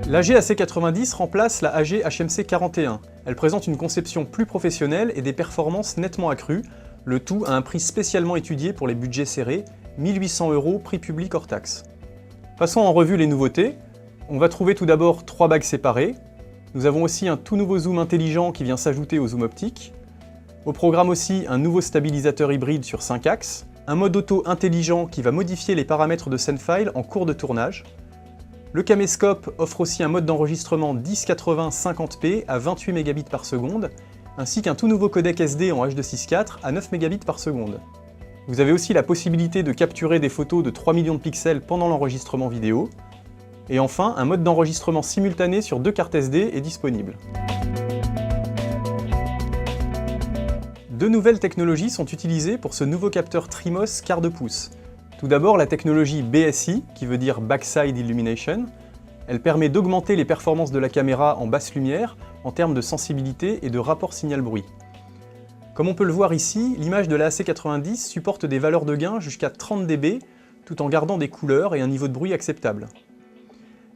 L'AG AC90 remplace la AG HMC41. Elle présente une conception plus professionnelle et des performances nettement accrues, le tout à un prix spécialement étudié pour les budgets serrés, 1 800 € prix public hors taxe. Passons en revue les nouveautés. On va trouver tout d'abord 3 bagues séparées. Nous avons aussi un tout nouveau zoom intelligent qui vient s'ajouter au zoom optique. Au programme aussi un nouveau stabilisateur hybride sur 5 axes, un mode auto intelligent qui va modifier les paramètres de Zenfile en cours de tournage. Le caméscope offre aussi un mode d'enregistrement 1080-50p à 28 Mbps par seconde, ainsi qu'un tout nouveau codec SD en H.264 à 9 Mbps par seconde. Vous avez aussi la possibilité de capturer des photos de 3 millions de pixels pendant l'enregistrement vidéo. Et enfin, un mode d'enregistrement simultané sur 2 cartes SD est disponible. Deux nouvelles technologies sont utilisées pour ce nouveau capteur Trimos quart de pouce. Tout d'abord, la technologie BSI, qui veut dire Backside Illumination. Elle permet d'augmenter les performances de la caméra en basse lumière en termes de sensibilité et de rapport signal-bruit. Comme on peut le voir ici, l'image de la AC90 supporte des valeurs de gain jusqu'à 30 dB, tout en gardant des couleurs et un niveau de bruit acceptable.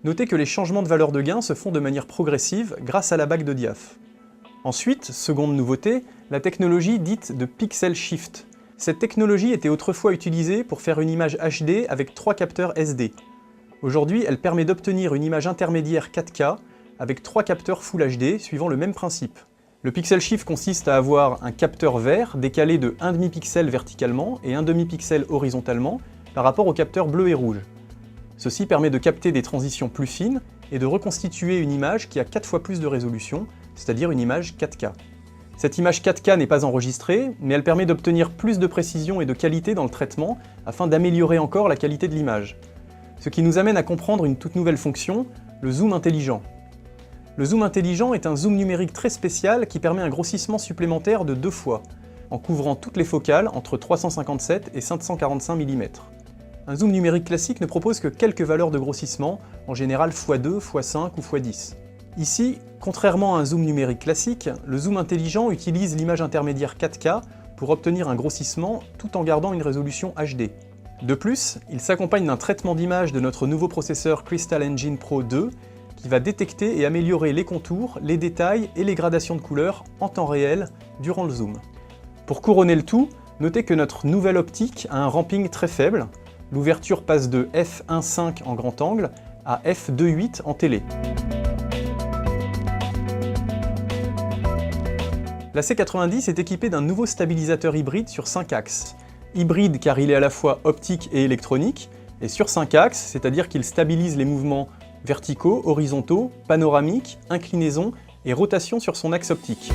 Notez que les changements de valeur de gain se font de manière progressive grâce à la bague de diaph. Ensuite, seconde nouveauté, la technologie dite de Pixel Shift. Cette technologie était autrefois utilisée pour faire une image HD avec 3 capteurs SD. Aujourd'hui, elle permet d'obtenir une image intermédiaire 4K avec 3 capteurs Full HD suivant le même principe. Le Pixel Shift consiste à avoir un capteur vert décalé de 1,5 pixel verticalement et 1,5 pixel horizontalement par rapport au capteur bleu et rouge. Ceci permet de capter des transitions plus fines et de reconstituer une image qui a 4 fois plus de résolution, c'est-à-dire une image 4K. Cette image 4K n'est pas enregistrée, mais elle permet d'obtenir plus de précision et de qualité dans le traitement afin d'améliorer encore la qualité de l'image. Ce qui nous amène à comprendre une toute nouvelle fonction, le zoom intelligent. Le zoom intelligent est un zoom numérique très spécial qui permet un grossissement supplémentaire de 2 fois, en couvrant toutes les focales entre 357 et 545 mm. Un zoom numérique classique ne propose que quelques valeurs de grossissement, en général x2, x5 ou x10. Ici, contrairement à un zoom numérique classique, le zoom intelligent utilise l'image intermédiaire 4K pour obtenir un grossissement tout en gardant une résolution HD. De plus, il s'accompagne d'un traitement d'image de notre nouveau processeur Crystal Engine Pro 2 qui va détecter et améliorer les contours, les détails et les gradations de couleurs en temps réel durant le zoom. Pour couronner le tout, notez que notre nouvelle optique a un ramping très faible. L'ouverture passe de f1.5 en grand angle à f2.8 en télé. La C90 est équipée d'un nouveau stabilisateur hybride sur 5 axes. Hybride car il est à la fois optique et électronique, et sur 5 axes, c'est-à-dire qu'il stabilise les mouvements verticaux, horizontaux, panoramiques, inclinaison et rotation sur son axe optique.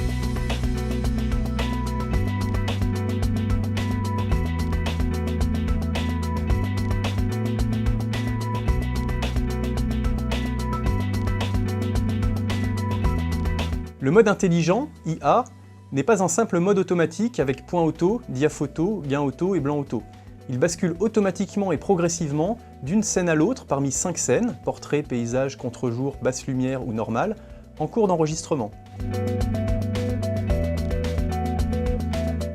Le mode intelligent, IA, n'est pas un simple mode automatique avec point auto, diaph auto, gain auto et blanc auto. Il bascule automatiquement et progressivement d'une scène à l'autre parmi 5 scènes, portrait, paysage, contre-jour, basse lumière ou normale, en cours d'enregistrement.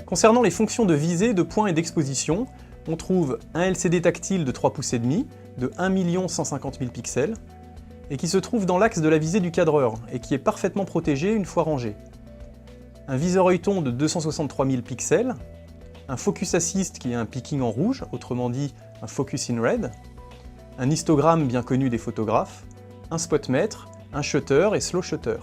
Concernant les fonctions de visée, de point et d'exposition, on trouve un LCD tactile de 3,5 pouces de 1 150 000 pixels, et qui se trouve dans l'axe de la visée du cadreur, et qui est parfaitement protégé une fois rangé. Un viseur œilleton de 263 000 pixels, un focus assist qui est un picking en rouge, autrement dit un focus in red, un histogramme bien connu des photographes, un spotmètre, un shutter et slow shutter.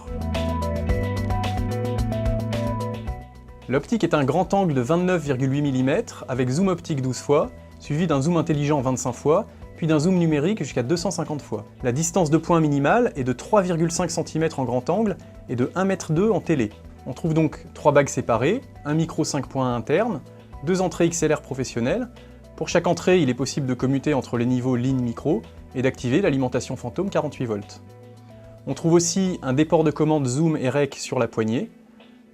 L'optique est un grand angle de 29,8 mm avec zoom optique 12 fois, suivi d'un zoom intelligent 25 fois, puis d'un zoom numérique jusqu'à 250 fois. La distance de point minimale est de 3,5 cm en grand angle et de 1,2 m en télé. On trouve donc 3 bagues séparées, un micro 5.1 interne, 2 entrées XLR professionnelles. Pour chaque entrée, il est possible de commuter entre les niveaux ligne micro et d'activer l'alimentation fantôme 48 volts. On trouve aussi un déport de commande zoom et rec sur la poignée.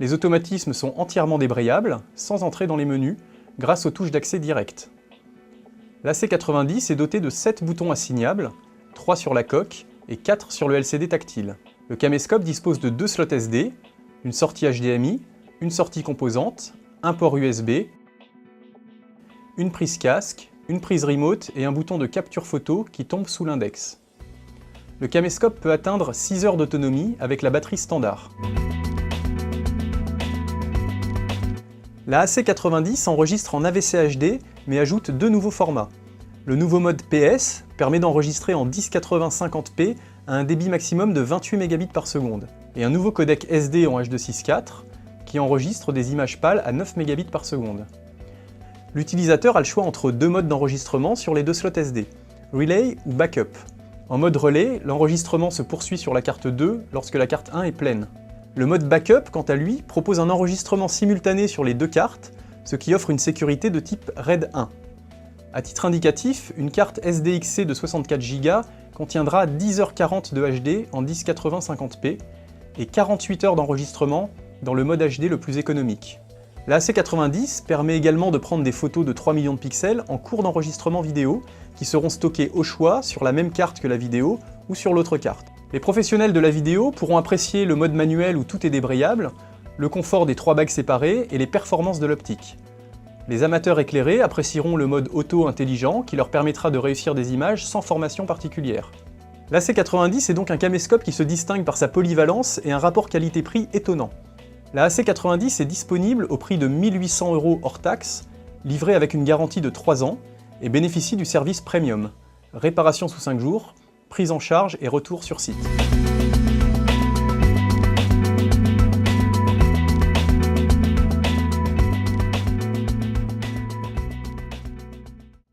Les automatismes sont entièrement débrayables, sans entrer dans les menus, grâce aux touches d'accès direct. L'AC90 est doté de 7 boutons assignables, 3 sur la coque et 4 sur le LCD tactile. Le caméscope dispose de 2 slots SD, une sortie HDMI, une sortie composante, un port USB, une prise casque, une prise remote et un bouton de capture photo qui tombe sous l'index. Le caméscope peut atteindre 6 heures d'autonomie avec la batterie standard. La AC90 enregistre en AVC HD mais ajoute 2 nouveaux formats. Le nouveau mode PS permet d'enregistrer en 1080-50p à un débit maximum de 28 Mbps par seconde, et un nouveau codec SD en H.264 qui enregistre des images pâles à 9 Mbps par seconde. L'utilisateur a le choix entre 2 modes d'enregistrement sur les 2 slots SD, Relay ou Backup. En mode relais, l'enregistrement se poursuit sur la carte 2 lorsque la carte 1 est pleine. Le mode Backup, quant à lui, propose un enregistrement simultané sur les 2 cartes, ce qui offre une sécurité de type RAID 1. À titre indicatif, une carte SDXC de 64 Go contiendra 10h40 de HD en 1080-50p et 48 heures d'enregistrement dans le mode HD le plus économique. La AC90 permet également de prendre des photos de 3 millions de pixels en cours d'enregistrement vidéo qui seront stockées au choix sur la même carte que la vidéo ou sur l'autre carte. Les professionnels de la vidéo pourront apprécier le mode manuel où tout est débrayable, le confort des 3 bagues séparées et les performances de l'optique. Les amateurs éclairés apprécieront le mode auto intelligent qui leur permettra de réussir des images sans formation particulière. L'AC90 est donc un caméscope qui se distingue par sa polyvalence et un rapport qualité-prix étonnant. La AC90 est disponible au prix de 1 800 € hors taxe, livré avec une garantie de 3 ans et bénéficie du service Premium, réparation sous 5 jours, prise en charge et retour sur site.